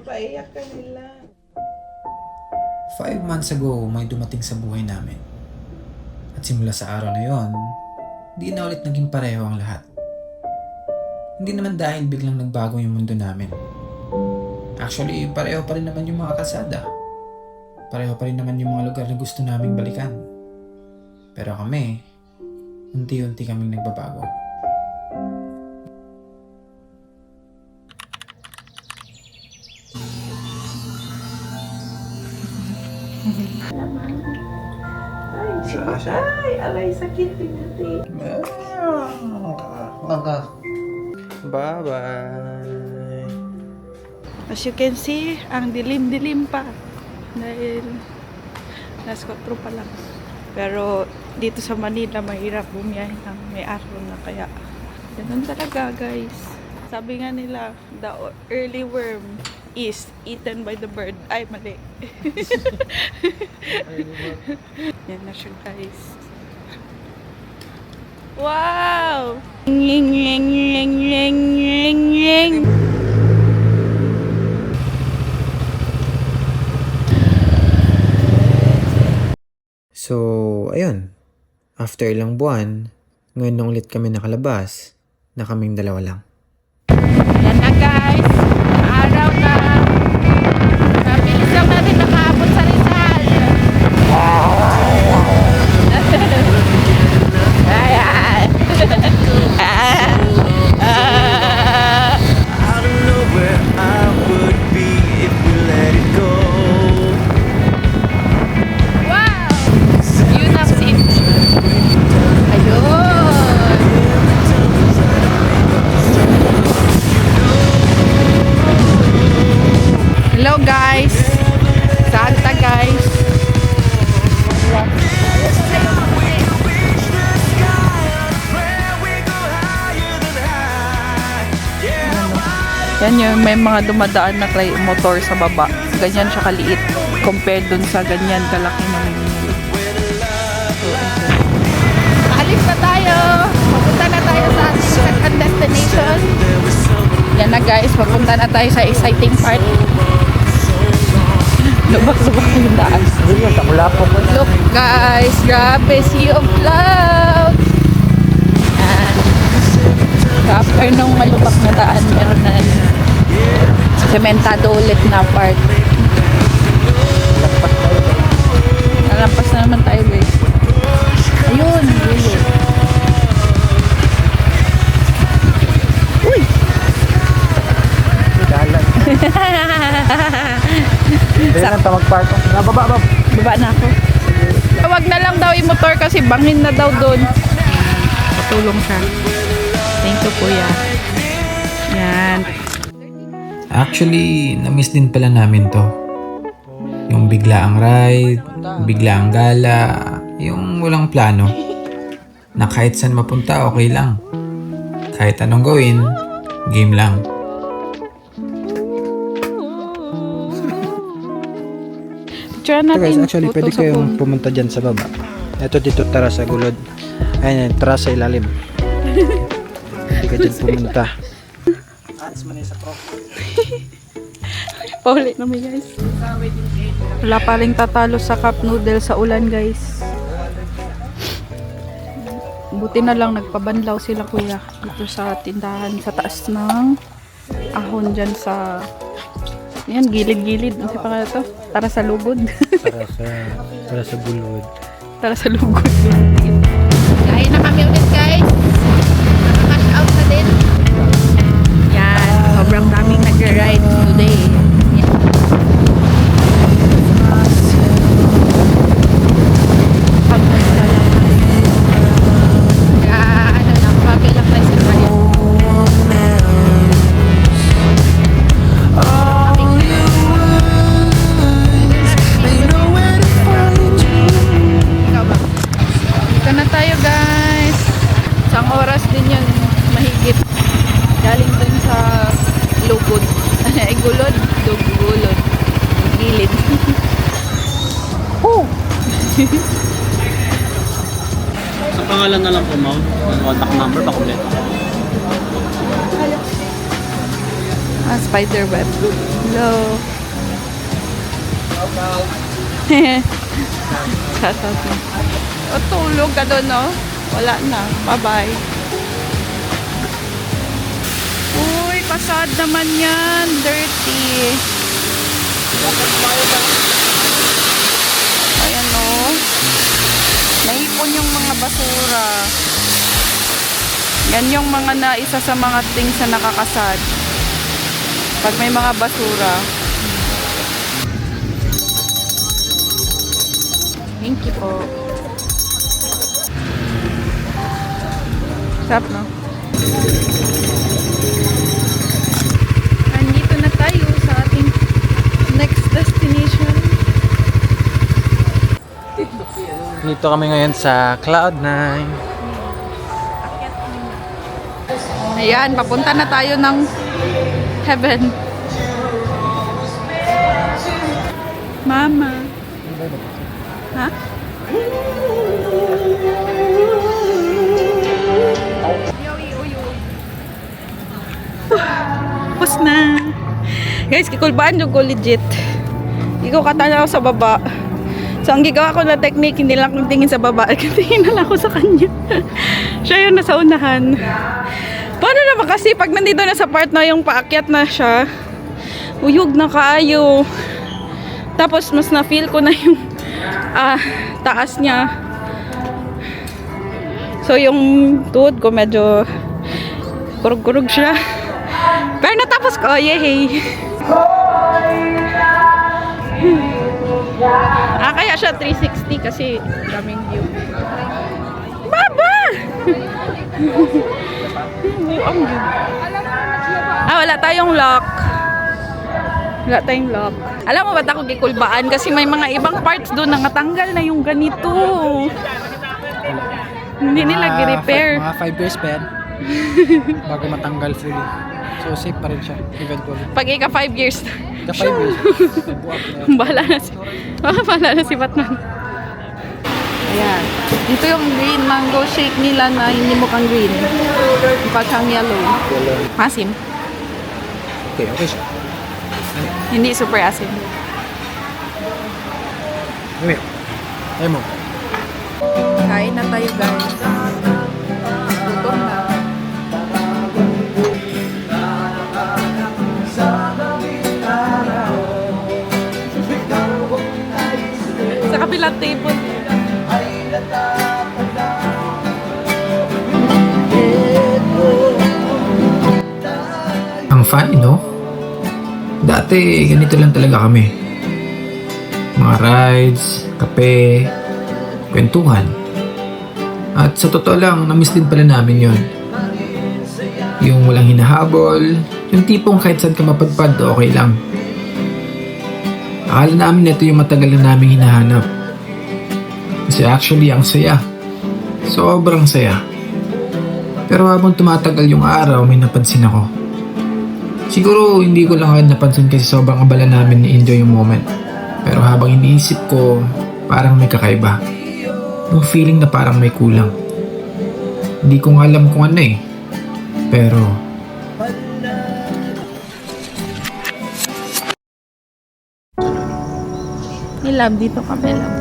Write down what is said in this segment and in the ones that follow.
Paiyak ka nila. 5 months ago, may dumating sa buhay namin. At simula sa araw na yon, di na ulit naging pareho ang lahat. Hindi naman dahil biglang nagbago yung mundo namin. Actually, pareho pa rin naman yung mga kalsada. Pareho pa rin naman yung mga lugar na gusto naming balikan. Pero kami, unti-unti kaming nagbabago. Ay, alay, sakit pinati. Bye-bye. As you can see, ang dilim-dilim pa. Dahil last 4 pa lang. Pero dito sa Manila, mahirap bumiyahin ng may araw na kaya. Ganun talaga, guys. Sabi nga nila, the early worm is eaten by the bird. Ay, mali. Yan na siya, guys. Wow! Nging, nging, nging, nging, nging, nging. So, ayun. After ilang buwan, ngayon na ulit kami nakalabas na kaming dalawa lang. Yan na, guys. Araw na. Mabilis lang natin nakaabot sa Rizal. Ayan. I don't know where I would be if we let it go. Wow! Yun ang scene. Ayun. Hello, guys. Santa, guys. Yan yung may mga dumadaan na motor sa baba. Ganyan siya kaliit compared dun sa ganyan kalaki na minimili. Alis na tayo! Papunta na tayo sa ating second destination. Yan na, guys, papunta na tayo sa exciting part. Lubak-lubak yung daan. Look, guys, grabe, sea of clouds. After nung malubak na daan, meron na sementado ulit na part. Nalampas na naman tayo, guys. Ayun, ayun. Uy! Kailan ka mag-park? Baba. Baba na ako. Huwag na lang daw yung motor kasi bangin na daw doon. Patulong siya. Thank you, kuya. Yan. Actually, na-miss din pala namin to. Yung biglaang ride, biglaang gala, yung walang plano. Na kahit saan mapunta, okay lang. Kahit anong gawin, game lang. Picture natin. Guys, actually photo pwede sa kayong phone. pumunta dyan sa baba. Ito dito, tara sa gulod. Ayun, tara sa ilalim. Pwede ka dyan pumunta. Paulit namin, guys. Wala pa rin tatalo sa cup noodle sa ulan, guys. Buti na lang nagpabanlaw sila, kuya, dito sa tindahan sa taas ng ahon dyan sa yan, gilid-gilid. Ano pa kaya to? Tara sa lugod. Tara sa gulod. Tara sa lugod. Kain na kami ulit, guys. Naka-cash out na din. Yan, sobrang daming nag-ride today. Yan. Ano lang, papi lang tayo sa Mario. Dito na tayo, guys. Isang oras din yun, mahigit. Galing dun sa lugod. Ay, gulod. Gulod. Gilid. Sa pangalan na lang po, ma'am. Yung contact number pa kompleto. Spider web. Hello. Shout out na. O, tulog ka doon, no? Wala na. Bye-bye. Uy, pasad naman yan. Dirty. Ayan, no? Naipon yung mga basura. Yan yung mga isa sa mga things na nakakasad. Pag may mga basura. Thank you po. Sarap, no? Andito na tayo sa ating next destination. Dito kami ngayon sa Cloud9. Ayan, papunta na tayo ng heaven. Mama. Ha? Tapos na. Guys, kikulbaan yung ko legit. Ikaw katanaw sa baba. So, ang gigawa ko na technique, hindi lang akong tingin sa baba. Tingin na lang ako sa kanya. Siya yung nasa unahan. Paano naman kasi pag nandito na sa part na yung paakyat na siya, uyog na kaayo. Tapos, mas na-feel ko na yung taas niya. So, yung tuhod ko medyo kurug-kurug siya. Pero natapos ko, yay! Kaya siya 360 kasi daming view. Baba! Ang view. Wala tayong lock. Wala tayong lock. Alam mo ba't ako gikulbaan? Kasi may mga ibang parts doon na natanggal na yung ganito. Hindi nila gi-repair. Mga 5 years pa yan. Bago matanggal fully. So safe pa rin siya eventually. Pag ika 5 years. Ka 5 years. Buwak na yan. Bahala na si Batman. Ayan. Dito yung green mango shake nila na hindi mukhang green. Mukha siyang yellow. Asim. Okay siya. Hindi super asim. Ngayon. Ayaw mo. Kain na tayo, guys. Gutom na. Sa kabilang table. Ang funny, no? Dati, ganito lang talaga kami. Mga rides, kape, kwentuhan. At sa totoo lang, namiss din pala namin yon. Yung walang hinahabol, yung tipong kahit saan ka mapadpad, okay lang. Akala namin ito yung matagal na namin hinahanap. Kasi actually, ang saya. Sobrang saya. Pero habang tumatagal yung araw, may napansin ako. Siguro hindi ko lang agad napansin kasi sobrang abala namin ni-enjoy yung moment. Pero habang iniisip ko, parang may kakaiba. Yung feeling na parang may kulang. Hindi ko nga alam kung ano eh. Pero Nilab, dito kami lang.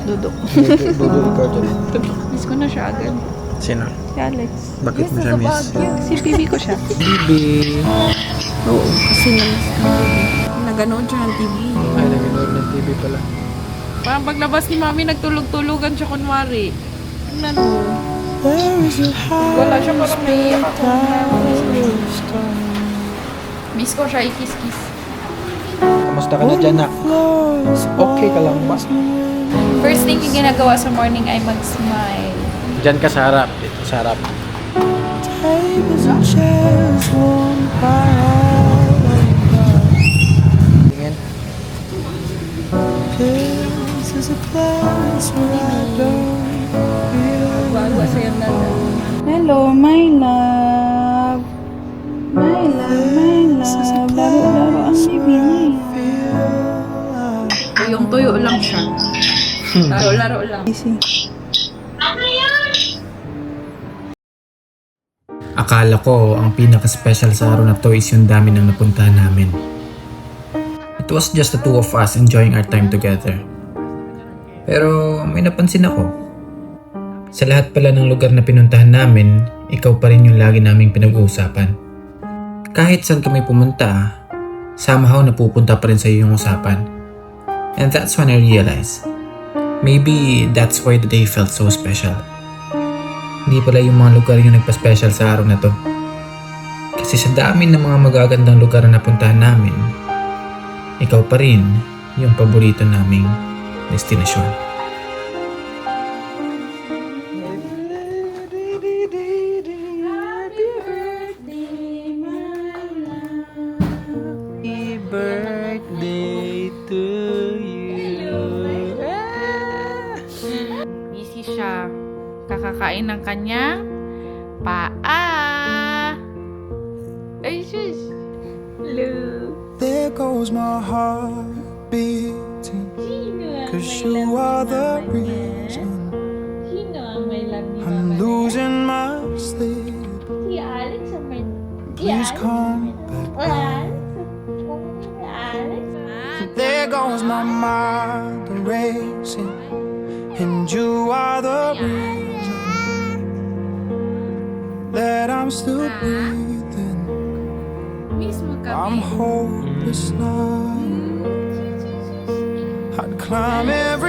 Dudok. Dudu ikaw dyan. Miss ko na siya agad. Sino? Si Alex. Bakit mo siya miss? Si Bibi ko siya. Bibi. Oo, kasi naganood siya ng TV. Ay, nag-nood ng TV pala. Parang paglabas ni Mami, nagtulog-tulugan siya kunwari. Tingnan mo. Wala siya parang may miss ko siya, ikis-kis. Kamusta ka na dyan, nak? Okay ka lang ba? First thing yung ginagawa sa morning ay mag-smile. Dyan ka sa harap. Dito sa harap. Tingin. Hello, my love. My love, my love. Laro-laro ang bibi niya. Tuyong-tuyo lang siya. Laro-laro lang. Akala ko ang pinaka-special sa araw na to is yung dami ng napuntahan namin. It was just the two of us enjoying our time together. Pero may napansin ako. Sa lahat pala ng lugar na pinuntahan namin, ikaw pa rin yung lagi naming pinag-uusapan. Kahit saan kami pumunta, somehow napupunta pa rin sa iyo yung usapan. And that's when I realized, maybe that's why the day felt so special. Hindi pala yung mga lugar yung nagpa-special sa araw na to. Kasi sa dami ng mga magagandang lugar na napuntahan namin, ikaw pa rin yung paborito naming destinasyon. Happy birthday to you. Busy siya. Kakakain ng kanyang paa. Ay, sus. Hello. There goes my heart beating, 'cause you are the reason Sino ang may love ni I'm Mama? losing my sleep. Si Alex ang may... Please come back. Alex? There goes my mind racing, and you are the reason that I'm still breathing. Mismo I'm kami. hopeless now. I'd climb every